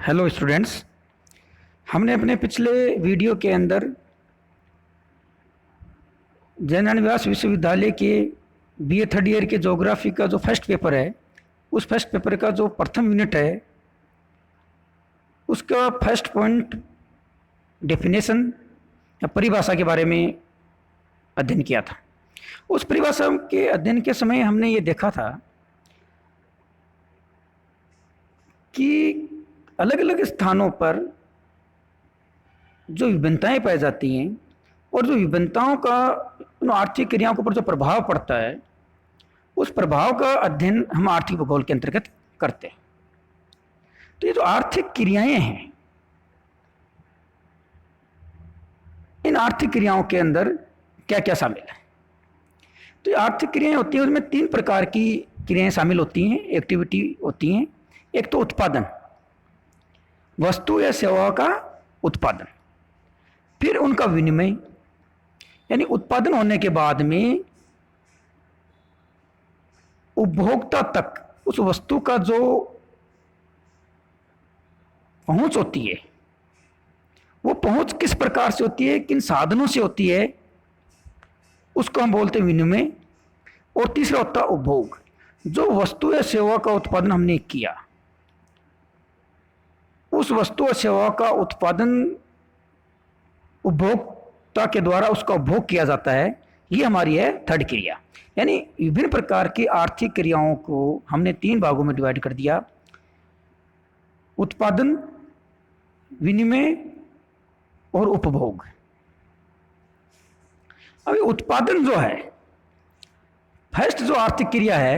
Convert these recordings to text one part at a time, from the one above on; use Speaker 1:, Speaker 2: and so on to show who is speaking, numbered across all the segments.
Speaker 1: Hello students. हमने अपने पिछले वीडियो के अंदर जयनारायण व्यास विश्वविद्यालय के बीए थर्ड ईयर के ज्योग्राफी का जो फर्स्ट पेपर है, उस फर्स्ट पेपर का जो प्रथम यूनिट है, उसका फर्स्ट पॉइंट डेफिनेशन या परिभाषा के बारे में अध्ययन किया था। उस परिभाषा के अध्ययन के समय हमने ये देखा था कि अलग अलग स्थानों पर जो विभिन्नताएं पाई जाती हैं और जो विभिन्नताओं का उन आर्थिक क्रियाओं के ऊपर जो प्रभाव पड़ता है, उस प्रभाव का अध्ययन हम आर्थिक भूगोल के अंतर्गत करते हैं। तो ये जो आर्थिक क्रियाएं हैं, इन आर्थिक क्रियाओं के अंदर क्या क्या शामिल है? तो ये आर्थिक क्रियाएं होती हैं, उसमें 3 प्रकार की क्रियाएं शामिल होती हैं, एक्टिविटी होती हैं। एक तो उत्पादन, वस्तु या सेवा का उत्पादन, फिर उनका विनिमय, यानी उत्पादन होने के बाद में उपभोक्ता तक उस वस्तु का जो पहुंच होती है, वो पहुंच किस प्रकार से होती है, किन साधनों से होती है, उसको हम बोलते हैं विनिमय। और तीसरा होता है उपभोग, जो वस्तु या सेवा का उत्पादन हमने किया, उस वस्तु और सेवा का उत्पादन उपभोक्ता के द्वारा उसका उपभोग किया जाता है। ये हमारी है थर्ड क्रिया। यानी विभिन्न प्रकार की आर्थिक क्रियाओं को हमने 3 भागों में डिवाइड कर दिया: उत्पादन, विनिमय और उपभोग। अभी उत्पादन जो है, फर्स्ट जो आर्थिक क्रिया है,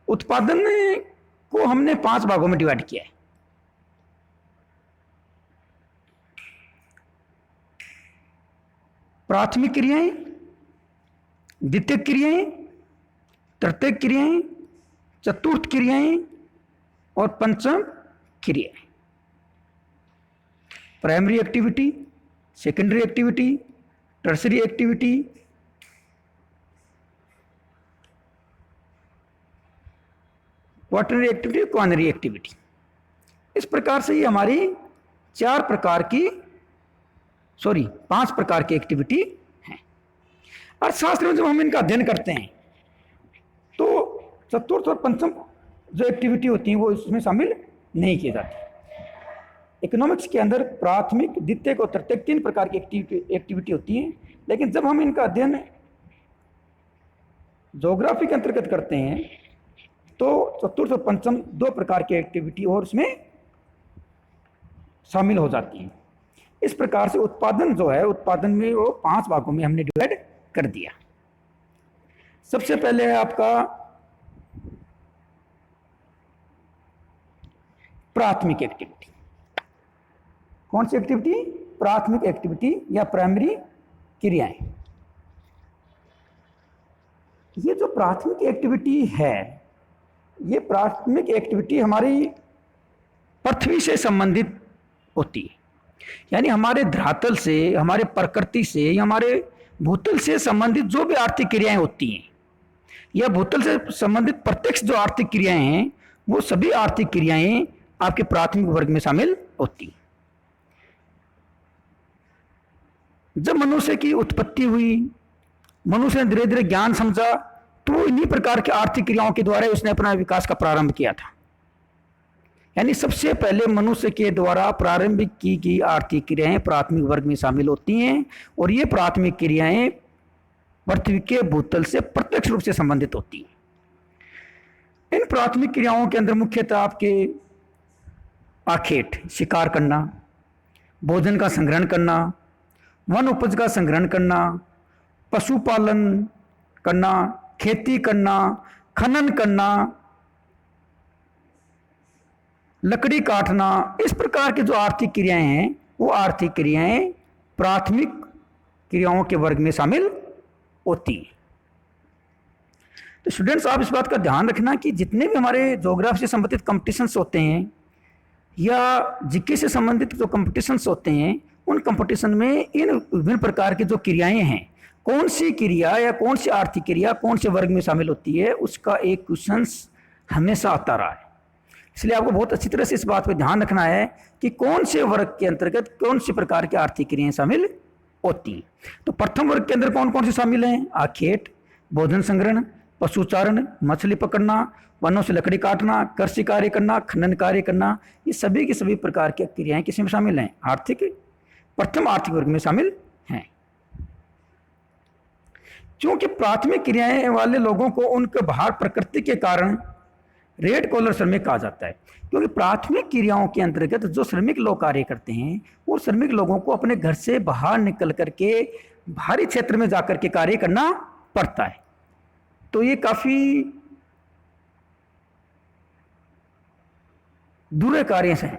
Speaker 1: उत्पादन को हमने 5 भागों में डिवाइड किया है। प्राथमिक क्रियाएं, द्वितीयक क्रियाएं, तृतीयक क्रियाएं, चतुर्थ क्रियाएं और पंचम क्रियाएं। Primary activity, secondary activity, tertiary activity, quaternary activity, quaternary activity. इस प्रकार से ये हमारी 5 प्रकार की एक्टिविटी हैं। अर्थशास्त्र में जब हम इनका अध्ययन करते हैं तो चतुर्थ और पंचम जो एक्टिविटी होती हैं वो इसमें शामिल नहीं की जाती। इकोनॉमिक्स के अंदर प्राथमिक, द्वितीयक और तृतीयक 3 प्रकार की एक्टिविटी होती हैं, लेकिन जब हम इनका अध्ययन ज्योग्राफी के अंतर्गत करते हैं तो चतुर्थ और पंचम 2 प्रकार की एक्टिविटी और उसमें शामिल हो जाती है। इस प्रकार से उत्पादन जो है, उत्पादन में वो 5 भागों में हमने डिवाइड कर दिया। सबसे पहले है आपका प्राथमिक एक्टिविटी। कौन सी एक्टिविटी? प्राथमिक एक्टिविटी या प्राइमरी क्रियाएं। ये जो प्राथमिक एक्टिविटी है, ये प्राथमिक एक्टिविटी हमारी पृथ्वी से संबंधित होती है। यानी हमारे धरातल से, हमारे प्रकृति से या हमारे भूतल से संबंधित जो भी आर्थिक क्रियाएं होती हैं, या भूतल से संबंधित प्रत्यक्ष जो आर्थिक क्रियाएं हैं, वो सभी आर्थिक क्रियाएं आपके प्राथमिक वर्ग में शामिल होती हैं। जब मनुष्य की उत्पत्ति हुई, मनुष्य ने धीरे धीरे ज्ञान समझा, तो इन्हीं प्रकार की आर्थिक क्रियाओं के द्वारा उसने अपना विकास का प्रारंभ किया था। यानी सबसे पहले मनुष्य के द्वारा प्रारंभिक की गई आर्थिक क्रियाएं प्राथमिक वर्ग में शामिल होती हैं, और ये प्राथमिक क्रियाएं पृथ्वी के भूतल से प्रत्यक्ष रूप से संबंधित होती हैं। इन प्राथमिक क्रियाओं के अंदर मुख्यतः आपके आखेट, शिकार करना, भोजन का संग्रहण करना, वन उपज का संग्रहण करना, पशुपालन करना, खेती करना, खनन करना, लकड़ी काटना, इस प्रकार की जो आर्थिक क्रियाएं हैं, वो आर्थिक क्रियाएं प्राथमिक क्रियाओं के वर्ग में शामिल होती हैं। तो स्टूडेंट्स, आप इस बात का ध्यान रखना कि जितने भी हमारे ज्योग्राफी से संबंधित कंपटीशंस होते हैं या जीके से संबंधित जो कंपटीशंस होते हैं, उन कंपटीशन में इन विभिन्न प्रकार की जो क्रियाएं हैं, कौन सी क्रिया या कौन सी आर्थिक क्रिया कौन से वर्ग में शामिल होती है, उसका एक क्वेश्चन हमेशा आता रहा है। इसलिए आपको बहुत अच्छी तरह से इस बात पर ध्यान रखना है कि कौन से वर्ग के अंतर्गत कौन से प्रकार की आर्थिक क्रियाएं शामिल होती हैं। तो प्रथम वर्ग के अंदर कौन कौन से शामिल हैं? आखेट, भोजन संग्रहण, पशुचारण, मछली पकड़ना, वनों से लकड़ी काटना, कृषि कार्य करना, खनन कार्य करना, ये सभी की सभी प्रकार की क्रियाएं किस में शामिल हैं? प्रथम आर्थिक वर्ग में शामिल हैं। क्योंकि प्राथमिक क्रियाएं वाले लोगों को उनके बाहर प्रकृति के कारण रेड कॉलर श्रमिक कहा जाता है। क्योंकि प्राथमिक क्रियाओं के अंतर्गत जो श्रमिक लोग कार्य करते हैं वो श्रमिक लोगों को अपने घर से बाहर निकल करके बाहरी क्षेत्र में जाकर के कार्य करना पड़ता है। तो ये काफी दूर कार्य हैं।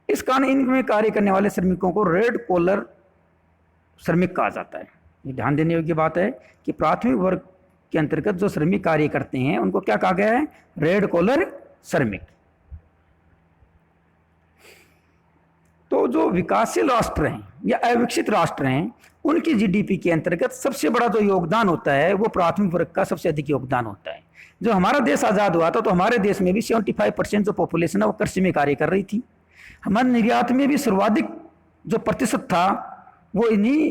Speaker 1: इस कारण इनमें कार्य करने वाले श्रमिकों को रेड कॉलर श्रमिक कहा जाता है। ये ध्यान देने योग्य बात है कि प्राथमिक वर्ग के अंतर्गत जो श्रमिक कार्य करते हैं उनको क्या कहा गया है? रेड कॉलर श्रमिक। तो जो विकासशील राष्ट्र हैं या अविकसित राष्ट्र हैं उनकी जीडीपी के अंतर्गत सबसे बड़ा जो योगदान होता है वो प्राथमिक वर्ग का सबसे अधिक योगदान होता है। जो हमारा देश आज़ाद हुआ था तो हमारे देश में भी 75% जो पॉपुलेशन है वो कृषि में कार्य कर रही थी। हमारे निर्यात में भी सर्वाधिक जो प्रतिशत था वो इन्हीं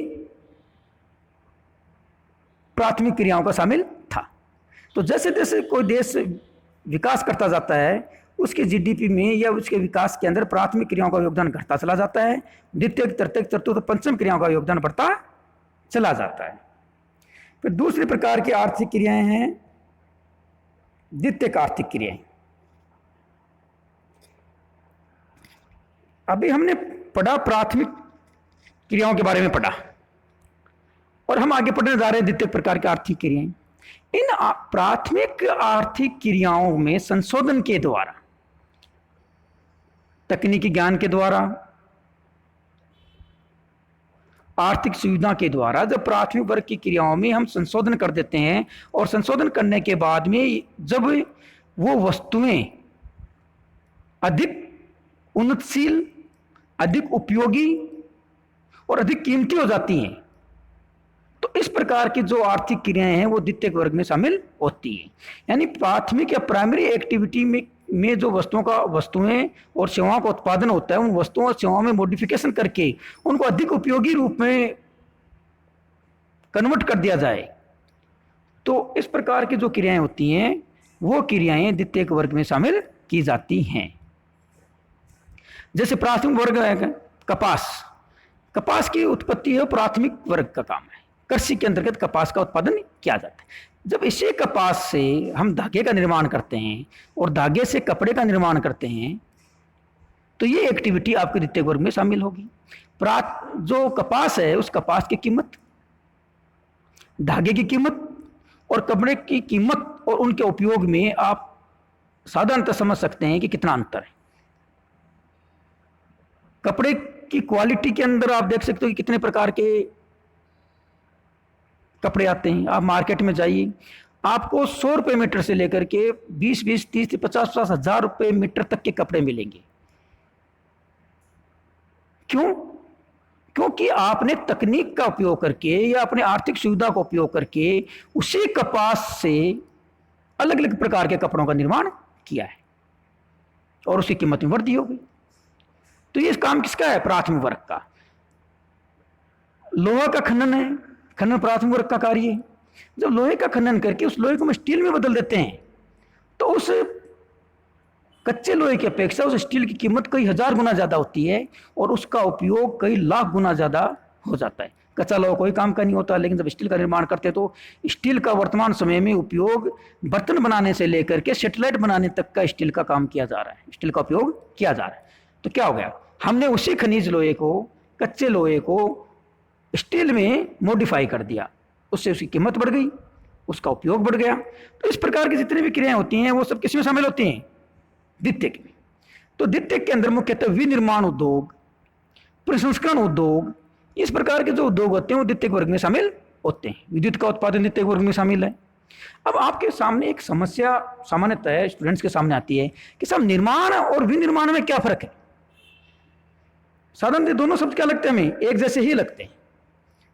Speaker 1: प्राथमिक क्रियाओं का शामिल था। तो जैसे जैसे कोई देश विकास करता जाता है उसके जीडीपी में या उसके विकास के अंदर प्राथमिक क्रियाओं का योगदान घटता चला जाता है, द्वितीय, तृतीय, चतुर्थ, पंचम क्रियाओं का योगदान बढ़ता चला जाता है। फिर दूसरे प्रकार की आर्थिक क्रियाएं हैं द्वितीयक आर्थिक क्रियाएं। अभी हमने पढ़ा प्राथमिक क्रियाओं के बारे में पढ़ा और हम आगे पढ़ने जा रहे हैं द्वितीय प्रकार की आर्थिक क्रियाएं। इन प्राथमिक आर्थिक क्रियाओं में संशोधन के द्वारा, तकनीकी ज्ञान के द्वारा, आर्थिक सुविधा के द्वारा जब प्राथमिक वर्ग की क्रियाओं में हम संशोधन कर देते हैं और संशोधन करने के बाद में जब वो वस्तुएं अधिक उन्नतशील, अधिक उपयोगी और अधिक कीमती हो जाती हैं तो इस प्रकार की जो आर्थिक क्रियाएं हैं वो द्वितीय वर्ग में शामिल होती है। यानी प्राथमिक या प्राइमरी एक्टिविटी में जो वस्तुएं और सेवाओं का उत्पादन होता है उन वस्तुओं और सेवाओं में मॉडिफिकेशन करके उनको अधिक उपयोगी रूप में कन्वर्ट कर दिया जाए तो इस प्रकार की जो क्रियाएं होती हैं वो क्रियाएं द्वितीय वर्ग में शामिल की जाती हैं। जैसे प्राथमिक वर्ग है कपास की उत्पत्ति है प्राथमिक वर्ग का काम है। कृषि के अंतर्गत कपास का उत्पादन किया जाता है। जब इसी कपास से हम धागे का निर्माण करते हैं और धागे से कपड़े का निर्माण करते हैं तो ये एक्टिविटी आपके द्वितीय वर्ग में शामिल होगी। जो कपास है उस कपास की कीमत, धागे की कीमत और कपड़े की कीमत और उनके उपयोग में आप साधारणतः समझ सकते हैं कि कितना अंतर है। कपड़े की क्वालिटी के अंदर आप देख सकते हो कि कितने प्रकार के कपड़े आते हैं। आप मार्केट में जाइए, आपको 100 रुपये मीटर से लेकर के 20-20, 30, 50-50 हजार रुपये मीटर तक के कपड़े मिलेंगे। क्यों? क्योंकि आपने तकनीक का उपयोग करके या अपने आर्थिक सुविधा का उपयोग करके उसी कपास से अलग अलग प्रकार के कपड़ों का निर्माण किया है और उसकी कीमत में वृद्धि हो गई। तो ये काम किसका है? प्राथमिक वर्ग का। लोहा का खनन है, खनन प्राथमिक वर्ग का कार्य है। जब लोहे का खनन करके उस लोहे को हम स्टील में बदल देते हैं तो उस कच्चे लोहे की अपेक्षा उस स्टील की कीमत कई हजार गुना ज्यादा होती है और उसका उपयोग कई लाख गुना ज्यादा हो जाता है। कच्चा लोहा कोई काम का नहीं होता, लेकिन जब स्टील का निर्माण करते हैं तो स्टील का वर्तमान समय में उपयोग बर्तन बनाने से लेकर के सैटेलाइट बनाने तक का स्टील का काम किया जा रहा है, स्टील का उपयोग किया जा रहा है। तो क्या हो गया? हमने उसी खनिज लोहे को, कच्चे लोहे को स्टील में मॉडिफाई कर दिया, उससे उसकी कीमत बढ़ गई, उसका उपयोग बढ़ गया। तो इस प्रकार की जितनी भी क्रियाएं होती हैं वो सब किस में शामिल होती हैं? द्वितीयक में। तो द्वितीयक के अंदर मुख्यतः विनिर्माण उद्योग, प्रसंस्करण उद्योग, इस प्रकार के जो उद्योग होते हैं वो द्वितीयक वर्ग में शामिल होते हैं। विद्युत का उत्पादन द्वितीयक वर्ग में शामिल है। अब आपके सामने एक समस्या सामान्यतः स्टूडेंट्स के सामने आती है कि साहब निर्माण और विनिर्माण में क्या फर्क है? साधारणतः दोनों शब्द क्या लगते हैं हमें? एक जैसे ही लगते हैं।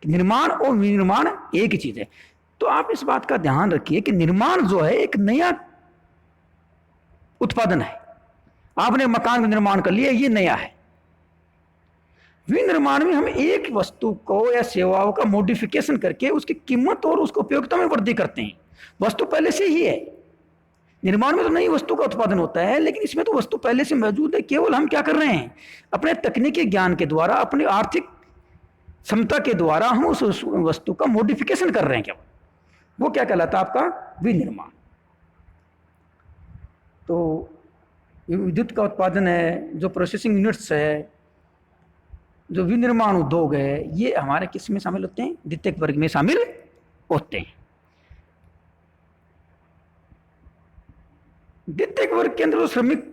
Speaker 1: निर्माण और विनिर्माण एक ही चीज है। तो आप इस बात का ध्यान रखिए कि निर्माण जो है एक नया उत्पादन है। आपने मकान का निर्माण कर लिया, ये नया है। विनिर्माण में हम एक वस्तु को या सेवाओं का मॉडिफिकेशन करके उसकी कीमत और उसकी उपयोगिता में वृद्धि करते हैं। वस्तु पहले से ही है, निर्माण में तो नई वस्तु का उत्पादन होता है, लेकिन इसमें तो वस्तु पहले से मौजूद है। केवल हम क्या कर रहे हैं, अपने तकनीकी ज्ञान के द्वारा, अपनी आर्थिक क्षमता के द्वारा हम उस वस्तु का मॉडिफिकेशन कर रहे हैं केवल। वो क्या कहलाता है, आपका विनिर्माण। तो विद्युत का उत्पादन है, जो प्रोसेसिंग यूनिट्स है, जो विनिर्माण उद्योग है, ये हमारे किस में शामिल होते हैं, द्वितीयक वर्ग में शामिल होते हैं। द्वितीयक वर्ग के अंदर जो श्रमिक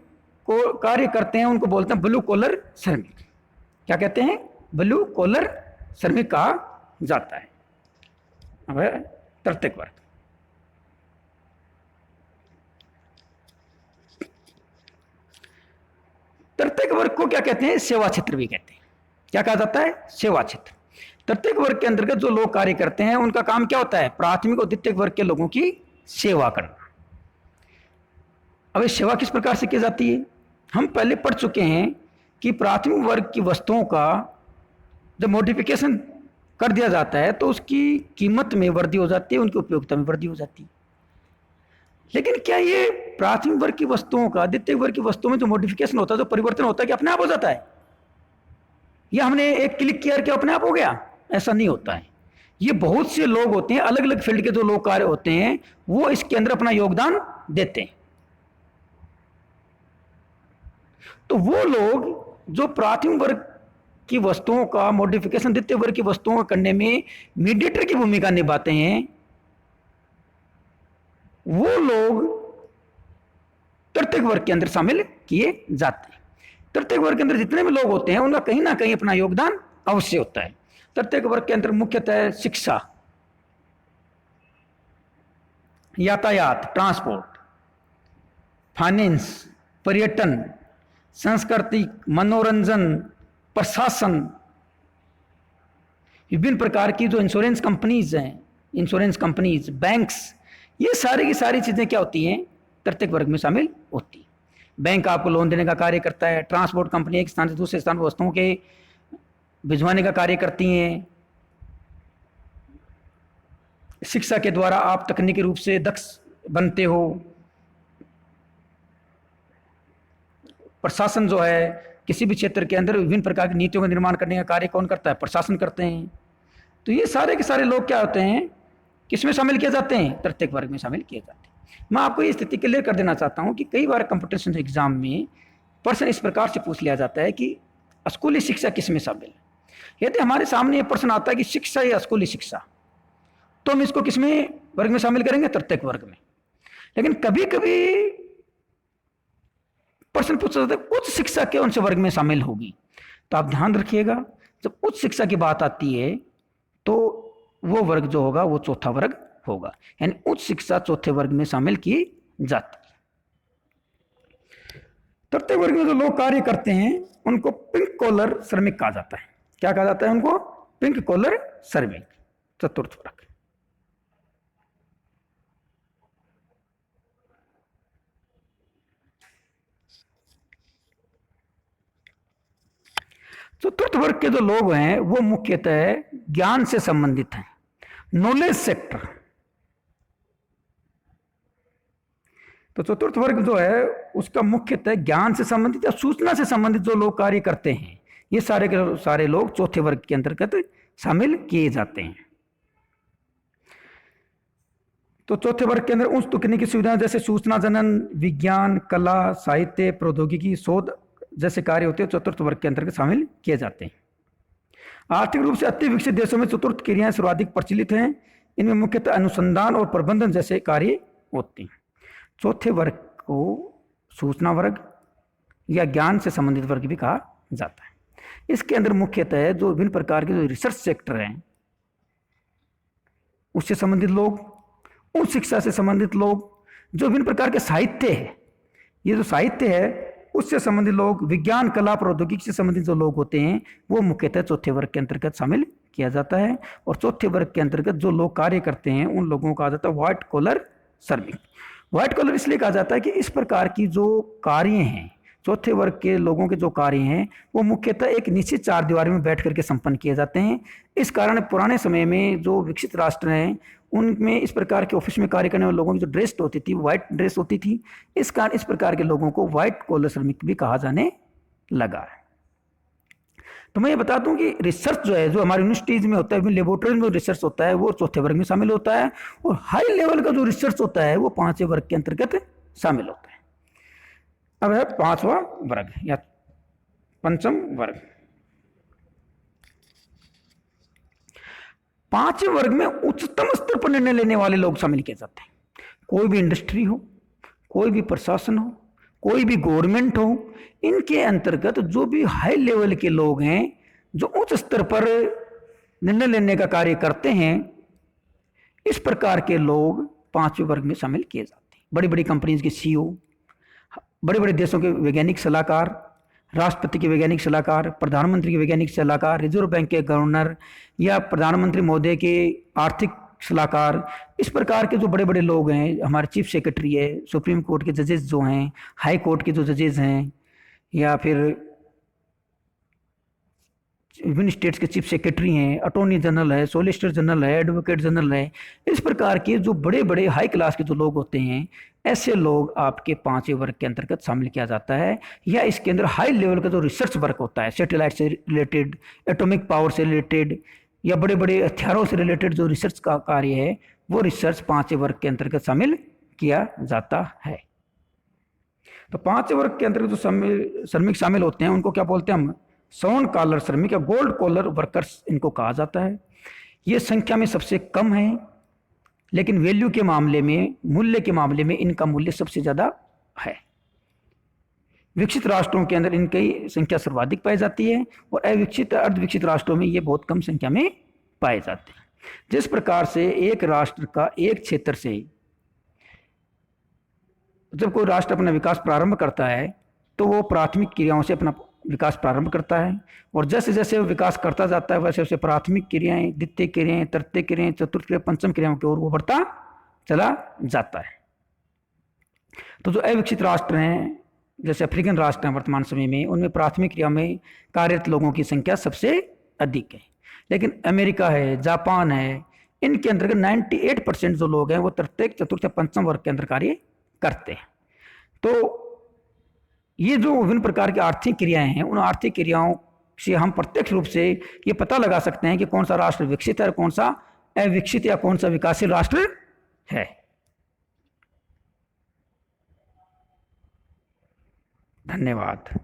Speaker 1: को कार्य करते हैं उनको बोलते हैं ब्लू कॉलर श्रमिक। क्या कहते हैं, ब्लू कॉलर श्रमिक कहा जाता है। अब है तृतीयक वर्ग। तृतीयक वर्ग को क्या कहते हैं, सेवा क्षेत्र भी कहते हैं। क्या कहा जाता है, सेवा क्षेत्र। तृतीयक वर्ग के अंतर्गत जो लोग कार्य करते हैं उनका काम क्या होता है, प्राथमिक और द्वितीयक वर्ग के लोगों की सेवा करना। अब ये सेवा किस प्रकार से की जाती है, हम पहले पढ़ चुके हैं कि प्राथमिक वर्ग की वस्तुओं का जब मॉडिफिकेशन कर दिया जाता है तो उसकी कीमत में वृद्धि हो जाती है, उनकी उपयोगिता में वृद्धि हो जाती है। लेकिन क्या ये प्राथमिक वर्ग की वस्तुओं का द्वितीयक वर्ग की वस्तुओं में जो मॉडिफिकेशन होता है, जो परिवर्तन होता है, कि अपने आप हो जाता है, या हमने एक क्लिक किया कि अपने आप हो गया? ऐसा नहीं होता है। ये बहुत से लोग होते हैं, अलग अलग फील्ड के जो लोग कार्य होते हैं, वो इसके अंदर अपना योगदान देते हैं। तो वो लोग जो प्राथमिक वर्ग की वस्तुओं का मॉडिफिकेशन द्वितीय वर्ग की वस्तुओं को करने में मीडिएटर की भूमिका निभाते हैं, वो लोग तृतीयक वर्ग के अंदर शामिल किए जाते हैं। तृतीयक वर्ग के अंदर जितने भी लोग होते हैं उनका कहीं ना कहीं अपना योगदान अवश्य होता है। तृतीयक वर्ग के अंदर मुख्यतः शिक्षा, यातायात, ट्रांसपोर्ट, फाइनेंस, पर्यटन, सांस्कृतिक, मनोरंजन, प्रशासन, विभिन्न प्रकार की जो इंश्योरेंस कंपनीज हैं, इंश्योरेंस कंपनीज, बैंक्स, ये सारी की सारी चीजें क्या होती हैं, तृतीयक वर्ग में शामिल होती हैं। बैंक आपको लोन देने का कार्य करता है, ट्रांसपोर्ट कंपनी एक स्थान से दूसरे स्थान पर वस्तुओं के भिजवाने का कार्य करती हैं, शिक्षा के द्वारा आप तकनीकी रूप से दक्ष बनते हो, प्रशासन जो है किसी भी क्षेत्र के अंदर विभिन्न प्रकार की नीतियों का निर्माण करने का कार्य कौन करता है, प्रशासन करते हैं। तो ये सारे के सारे लोग क्या होते हैं, किस में शामिल किए जाते हैं, तृतीयक वर्ग में शामिल किए जाते हैं। मैं आपको ये स्थिति क्लियर कर देना चाहता हूँ कि कई बार कंपटीशन एग्जाम में प्रश्न इस प्रकार से पूछ लिया जाता है कि स्कूली शिक्षा किस में शामिल है। यदि हमारे सामने ये प्रश्न आता है कि शिक्षा या स्कूली शिक्षा, तो हम इसको किस में वर्ग में शामिल करेंगे, तृतीयक वर्ग में। लेकिन कभी कभी प्रश्न पूछा जाता है उच्च शिक्षा कौन से वर्ग में शामिल होगी, तो आप ध्यान रखिएगा, जब उच्च शिक्षा की बात आती है तो वो वर्ग जो होगा वो चौथा वर्ग होगा, यानी उच्च शिक्षा चौथे वर्ग में शामिल की जाती है। तृतीय वर्ग में जो लोग कार्य करते हैं उनको पिंक कॉलर श्रमिक कहा जाता है। क्या कहा जाता है उनको, पिंक कॉलर श्रमिक, चतुर्थ वर्ग। चतुर्थ वर्ग के जो लोग हैं वो मुख्यतः ज्ञान से संबंधित हैं, नॉलेज सेक्टर। तो चतुर्थ वर्ग जो है उसका मुख्यतः ज्ञान से संबंधित या सूचना से संबंधित जो लोग कार्य करते हैं, ये सारे के सारे लोग चौथे वर्ग के अंतर्गत शामिल किए जाते हैं। तो चौथे वर्ग के अंदर उच्च तकनीकी सुविधाएं जैसे सूचना जनन, विज्ञान, कला, साहित्य, प्रौद्योगिकी, शोध जैसे कार्य होते हैं चतुर्थ वर्ग के अंतर्गत शामिल किए जाते हैं। आर्थिक रूप से अति विकसित देशों में चतुर्थ क्रियाएं सर्वाधिक प्रचलित हैं। इनमें मुख्यतः अनुसंधान और प्रबंधन जैसे कार्य होते हैं। चौथे वर्ग को सूचना वर्ग या ज्ञान से संबंधित वर्ग भी कहा जाता है। इसके अंदर मुख्यतः जो विभिन्न प्रकार के जो रिसर्च सेक्टर हैं उससे संबंधित लोग, उच्च शिक्षा से संबंधित लोग, जो विभिन्न प्रकार के साहित्य है, ये जो साहित्य है उससे संबंधित लोग, विज्ञान, कला, प्रौद्योगिकी से संबंधित जो लोग होते हैं वो मुख्यतः चौथे वर्ग के अंतर्गत शामिल किया जाता है। और चौथे वर्ग के अंतर्गत जो लोग कार्य करते हैं उन लोगों को कहा जाता है व्हाइट कॉलर श्रमिक। व्हाइट कॉलर इसलिए कहा जाता है कि इस प्रकार की जो कार्य हैं, चौथे वर्ग के लोगों के जो कार्य हैं, वो मुख्यतः एक निश्चित चार दीवारी में बैठ करके संपन्न किए जाते हैं। इस कारण पुराने समय में जो विकसित राष्ट्र हैं उनमें इस प्रकार के ऑफिस में कार्य करने वाले लोगों की जो ड्रेस होती थी, व्हाइट ड्रेस होती थी। इस कारण इस प्रकार के लोगों को व्हाइट कॉलर श्रमिक भी कहा जाने लगा है। तो मैं ये बता दूं कि रिसर्च जो है, जो हमारी यूनिवर्सिटीज में होता है, लेबोरेटरी में जो रिसर्च होता है वो चौथे वर्ग में शामिल होता है, और हाई लेवल का जो रिसर्च होता है वो पांचवें वर्ग के अंतर्गत शामिल होता है। अब है पांचवा वर्ग या पंचम वर्ग। पांचवें वर्ग में उच्चतम स्तर पर निर्णय लेने वाले लोग शामिल किए जाते हैं। कोई भी इंडस्ट्री हो, कोई भी प्रशासन हो, कोई भी गवर्नमेंट हो, इनके अंतर्गत जो भी हाई लेवल के लोग हैं, जो उच्च स्तर पर निर्णय लेने का कार्य करते हैं, इस प्रकार के लोग पांचवें वर्ग में शामिल किए जाते हैं। बड़ी बड़ी कंपनीज के सीईओ, बड़े बड़े देशों के वैज्ञानिक सलाहकार, राष्ट्रपति के वैज्ञानिक सलाहकार, प्रधानमंत्री के वैज्ञानिक सलाहकार, रिजर्व बैंक के गवर्नर या प्रधानमंत्री महोदय के आर्थिक सलाहकार, इस प्रकार के जो बड़े बड़े लोग हैं, हमारे चीफ सेक्रेटरी है, सुप्रीम कोर्ट के जजेस जो हैं, हाई कोर्ट के जो जजेस हैं, या फिर विभिन्न स्टेट्स के चीफ सेक्रेटरी हैं, अटॉर्नी जनरल है, सोलिसिटर जनरल है, एडवोकेट जनरल है, इस प्रकार के जो बड़े बड़े हाई क्लास के जो लोग होते हैं, ऐसे लोग आपके पांचवें वर्ग के अंतर्गत शामिल किया जाता है। या इसके अंदर हाई लेवल का जो रिसर्च वर्क होता है, सैटेलाइट से रिलेटेड, एटॉमिक पावर से रिलेटेड या बड़े बड़े हथियारों से रिलेटेड जो रिसर्च का कार्य है, वो रिसर्च पांचवें वर्ग के अंतर्गत शामिल किया जाता है। तो पांचवें वर्ग के अंतर्गत जो श्रमिक शामिल होते हैं उनको क्या बोलते हैं हम? स्वर्ण कॉलर श्रमिक या गोल्ड कॉलर वर्कर्स इनको कहा जाता है। ये संख्या में सबसे कम है, लेकिन वैल्यू के मामले में, मूल्य के मामले में इनका मूल्य सबसे ज्यादा है। विकसित राष्ट्रों के अंदर इनकी संख्या सर्वाधिक पाई जाती है, और अविकसित अर्धविकसित राष्ट्रों में ये बहुत कम संख्या में पाए जाते हैं। जिस प्रकार से एक राष्ट्र का एक क्षेत्र से जब कोई राष्ट्र अपना विकास प्रारंभ करता है तो वो प्राथमिक क्रियाओं से अपना विकास प्रारंभ करता है, और जैसे जैसे वो विकास करता जाता है वैसे वैसे प्राथमिक क्रियाएं, द्वितीय क्रियाएं, तृतीय क्रियाएं, चतुर्थ क्रिया, पंचम क्रियाओं की ओर वो बढ़ता चला जाता है। तो जो अविकसित राष्ट्र हैं, जैसे अफ्रीकन राष्ट्र हैं वर्तमान समय में, उनमें प्राथमिक क्रिया में कार्यरत लोगों की संख्या सबसे अधिक है। लेकिन अमेरिका है, जापान है, इनके अंतर्गत 98% जो लोग हैं वो तृतीय, चतुर्थ या पंचम वर्ग के अंदर कार्य करते हैं। तो ये जो विभिन्न प्रकार की आर्थिक क्रियाएं हैं, उन आर्थिक क्रियाओं से हम प्रत्यक्ष रूप से ये पता लगा सकते हैं कि कौन सा राष्ट्र विकसित है और कौन सा अविकसित या कौन सा विकासशील राष्ट्र है। धन्यवाद।